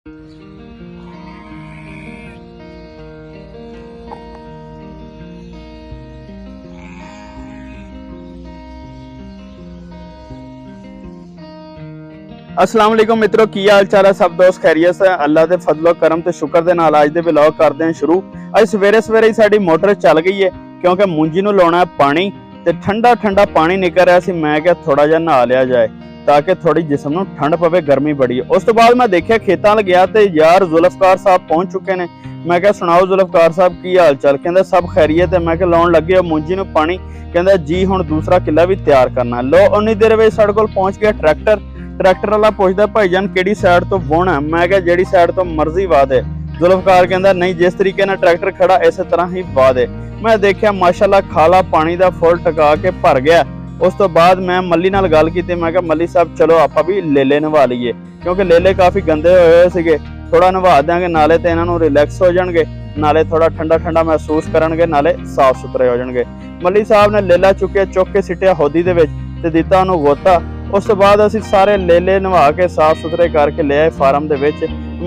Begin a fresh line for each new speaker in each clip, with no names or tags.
अस्सलाम वालेकुम मित्रों, की हाल चाल है? सब दोस्त खैरियत से? अल्लाह के फजलो करम ते शुक्र दे नाल अज दे व्लॉग करते हैं शुरू। अज सवेरे सवेरे ही साडी मोटर चल गई है क्योंकि मुंजी नूं लाउणा पानी ते ठंडा ठंडा पानी निकल रहा सी। मैं क्या थोड़ा जिहा नहा लिया जाए ताकि थोड़ी जिस्म नूं ठंड पवे, गर्मी बड़ी है। उस तो बाद मैं देखिया खेतां वल गया ते यार जुल्फकार साहब पहुंच चुके ने। मैं क्या सुनाओ जुल्फकार साहब की हाल चाल? कहंदे सब खैरियत है। मैं क्या लाउण लगे हो मुंजी नूं पानी? कहंदा जी हुण दूसरा किला भी तैयार करना। लो उन्नी देर विच साडे कोल पहुंच गया ट्रैक्टर वाला पुछदा भाईजान किहड़ी साइड तो वाहना? मैं क्या जिहड़ी साइड तो मर्जी वाह दे। जुल्फकार कहंदा नहीं, जिस तरीके नाल ट्रैक्टर खड़ा इस तरह ही वाह दे। मैं देखिया माशाअल्लाह खाला पानी दा फुल टका के भर गया। उस तो बाद मैं मल्ली नाल गल कीती। मैं क्या मल्ली साहब चलो आपां भी लेले नवा लईए क्योंकि लेले काफ़ी गंदे होए सीगे। थोड़ा नवा देंगे नाले ते इन्हां नूं रिलैक्स हो जाणगे, नाले थोड़ा ठंडा ठंडा महसूस करनगे, नाले साफ सुथरे हो जाणगे। मल्ली साहब ने लेला चुक के सिटिया होदी दे विच ते दित्ता उहनूं गोता। उस तो बाद असीं सारे लेले नवा के साफ सुथरे करके ले आए फार्म दे विच।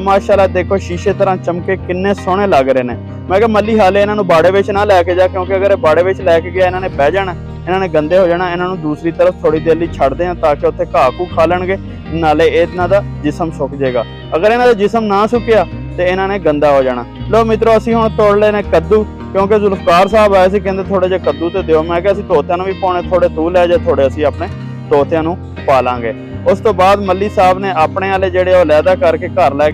माशाअल्लाह देखो शीशे तरह चमके किन्ने सोहणे लग रहे ने। मैं क्या मल्ली हाले इन्हां नूं बाड़े विच ना लैके जा क्योंकि अगर बाड़े विच लैके गया इन्हां ने बह जाना, इन्हां ने गंदे हो जाना। इन्हां नूं दूसरी तरफ थोड़ी देर लई छड्डदे हां ताकि उत्थे घाह घू खा लैणगे, नाले इन्हां दा जिस्म सुक जाएगा। अगर इन्हां दा जिस्म ना सुकिया ते इन्हां ने गंदा हो जाना। लो मित्रों असीं हुण तोड़ लए ने कद्दू क्योंकि जुल्फकार साहब आए सी, कहंदे थोड़े जे कद्दू ते दिओ। मैं क्या असीं तोतिਆਂ नूं भी पाउणे, थोड़े तू लै जा, थोड़े असीं अपने तोतिਆਂ नूं पा लांगे। उस तो बाद मल्ली साहब ने अपने वाले जेड़े वो लैदा करके घर लै।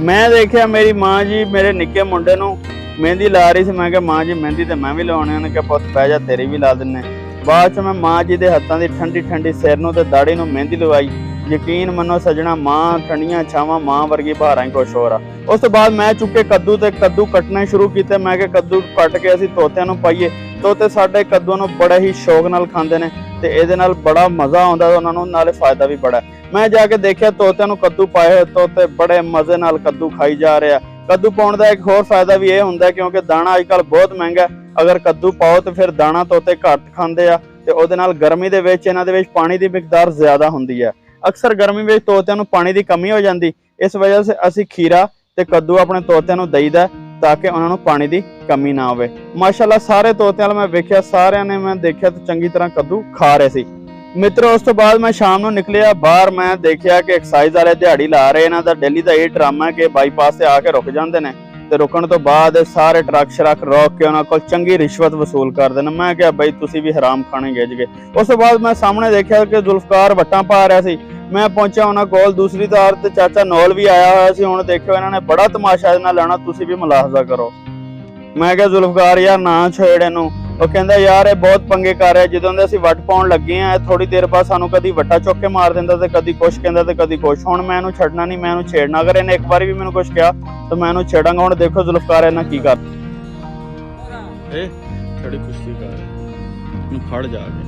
मैं देखिया मेरी माँ जी मेरे निक्के मुंडे नूं मेहंदी ला रही सी। मैं क्या माँ जी मेहंदी ते मैं भी लाउणी। उन्हें क्या पुत्त बह जा तेरी भी ला दिन्ने। बाद च मैं माँ जी दे हत्थां दी ठंडी ठंडी सिर नूं ते दाढ़ी नूं मेहंदी लवाई। यकीन मनो सजना, माँ ठंडियां छावां माँ वर्गी बहारां ही कुछ होर आ। उस तो बाद मैं चुके कद्दू कट्टने शुरू कीते। मैं क्या कद्दू कट के असीं तोतिਆਂ नूं पाईए। तोते साडे कद्दूआं नूं बड़े ही शौक नाल खांदे ने ते इहदे नाल बड़ा मज़ा आउंदा उहनां नूं, नाले फायदा भी बड़ा। मैं जाके देखिया तोतिਆਂ नूं कद्दू पाए होए, तोते बड़े मज़े नाल कद्दू खाई जा रहे आ। कद्दू पाउण दा एक होर फायदा भी ये हुंदा क्योंकि दाणा अजकल बहुत महंगा है। अगर कद्दू पाओ तो फिर दाणा तोते घट खांदे आ ते उहदे नाल गर्मी दे विच इन्हां दे विच पानी दी मिकदार ज़्यादा हुंदी है। अक्सर गर्मी में तोतिਆਂ नूं पानी की कमी हो जाती, इस वजह से असी खीरा ते कद्दू अपने तोतिਆਂ नूं दईदा ताकि उन्हां नूं पानी की कमी ना होवे। माशाअल्लाह सारे तोतिਆਂ मैं वेखिया, सारिਆਂ ने मैं देखिया तो चंगी तरह कद्दू खा रहे सी। मित्रों उस तो बाद मैं शाम नूं निकलिया बाहर। मैं देखिया कि एक्साइज वाले दिहाड़ी ला रहे, इन्हां दा डेली दा ये ड्रामा है कि बाईपास से आके रुक जाते हैं ते रुकण तो बाद सारे ट्रक शरक रोक के उन्हां कोल चंगी रिश्वत वसूल करदे ने। मैं क्या बई तुसीं भी हराम खाने गिज गए। उस तो बाद मैं सामने देखिया कि जुल्फकार वट्टां पा रहा सी। मैं पहुंचा उन्हां कोल दूसरी तार ते चाचा नौल भी आया होया सी। हुण देखियो इन्हां ने बड़ा तमाशा इहदे नाल लाना, तुसीं भी मुलाहजा करो। मैं क्या जुल्फकार यार ना छेड़ इहनूं। ਉਹ ਕਹਿੰਦਾ ਯਾਰ ਇਹ ਬਹੁਤ ਪੰਗੇ ਕਰ ਰਿਹਾ। ਜਦੋਂ ਦੇ ਅਸੀਂ ਵੱਟ ਪਾਉਣ ਲੱਗੇ ਆ ਥੋੜੀ ਦੇਰ ਬਾਅਦ ਸਾਨੂੰ ਕਦੀ ਵੱਟਾ ਚੁੱਕ ਕੇ ਮਾਰ ਦਿੰਦਾ ਤੇ ਕਦੀ ਕੁਛ ਕਹਿੰਦਾ ਤੇ ਕਦੀ ਕੁਛ। ਹੁਣ ਮੈਂ ਇਹਨੂੰ ਛੱਡਣਾ ਨਹੀਂ, ਮੈਂ ਇਹਨੂੰ ਛੇੜਨਾ। ਅਗਰ ਇਹਨੇ ਇੱਕ ਵਾਰੀ ਵੀ ਮੈਨੂੰ ਕੁਛ ਕਿਹਾ ਤਾਂ ਮੈਂ ਇਹਨੂੰ ਛੇੜਾਂਗਾ। ਹੁਣ ਦੇਖੋ ਜ਼ੁਲਫਕਾਰ ਇਹਨਾਂ ਕੀ ਕਰ ਇਹ ਥੋੜੀ ਕੁਸ਼ਤੀ ਕਰ ਇਹਨੂੰ ਫੜ ਜਾ ਕੇ।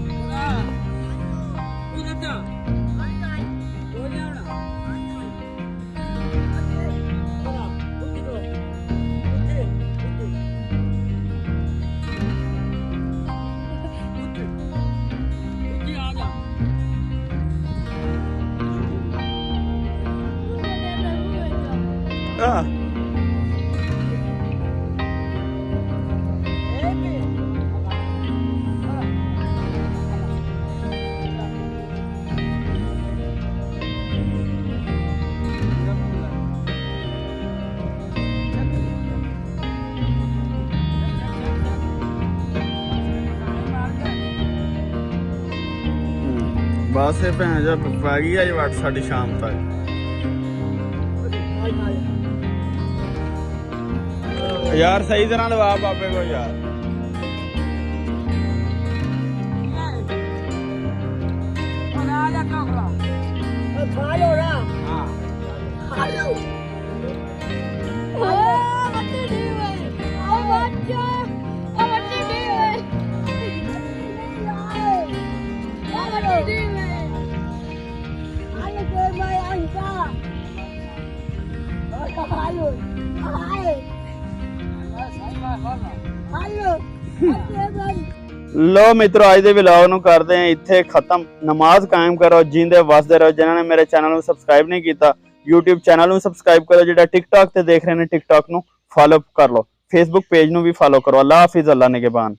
बस भैन जा पै गई अज वट साडी शाम तक। यार सही तरह लवा बाबे को यार। लो मित्रों अज के व्लॉग नूं करते हैं इत्थे खत्म। नमाज कायम करो, जींदे वसदे रहो। जिन्होंने मेरे चैनल को सबसक्राइब नहीं किया YouTube ਚੈਨਲ ਨੂੰ ਸਬਸਕ੍ਰਾਈਬ ਕਰੋ, ਜਿਹੜਾ TikTok ਤੇ ਦੇਖ ਰਹੇ ਨੇ TikTok ਨੂੰ ਫॉलो ਕਰ ਲਓ, Facebook ਪੇਜ ਨੂੰ ਵੀ ਫॉलो ਕਰੋ। ਅੱਲਾ ਹਾਫਿਜ਼, ਅੱਲਾ ਨਿਗਹਿਬਾਨ।